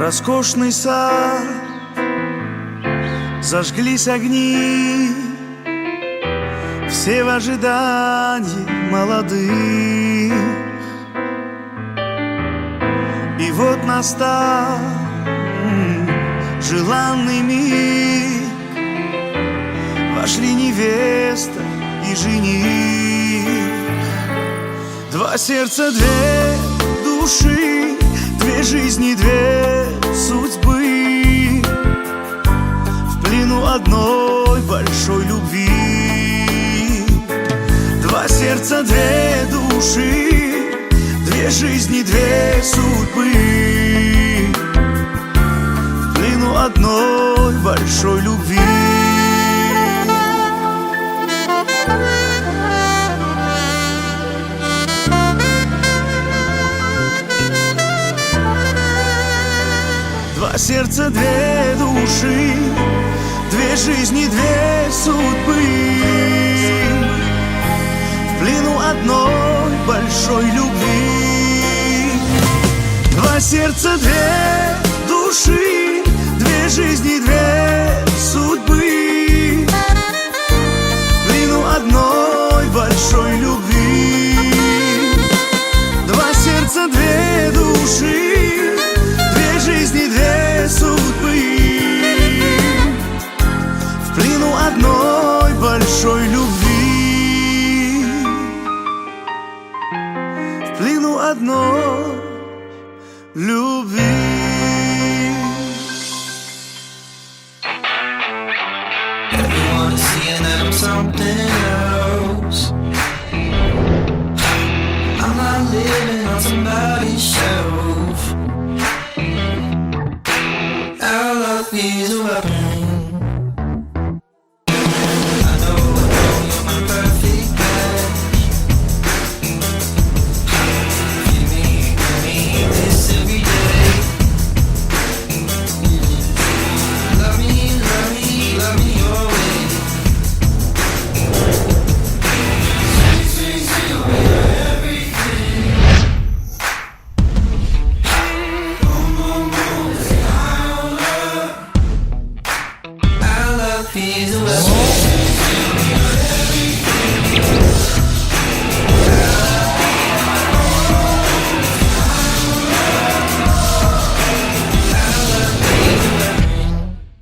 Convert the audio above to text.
роскошный сад, зажглись огни, все в ожидании молодых. И вот настал желанный миг, вошли невеста и жених. Два сердца, две души, две жизни, две судьбы, в плену одной большой любви. Два сердца, две души, две жизни, две судьбы, в плену одной большой любви. Два сердца, две души, две жизни, две судьбы, в плену одной большой любви. Два сердца, две души, две жизни, две судьбы, в плену одной большой любви. Два сердца, две души, две жизни, две судьбы, в плену одной большой любви, в плену одной любви. Everyone is seeing that I'm something else. I'm not living on somebody's shelf. Our love is a weapon.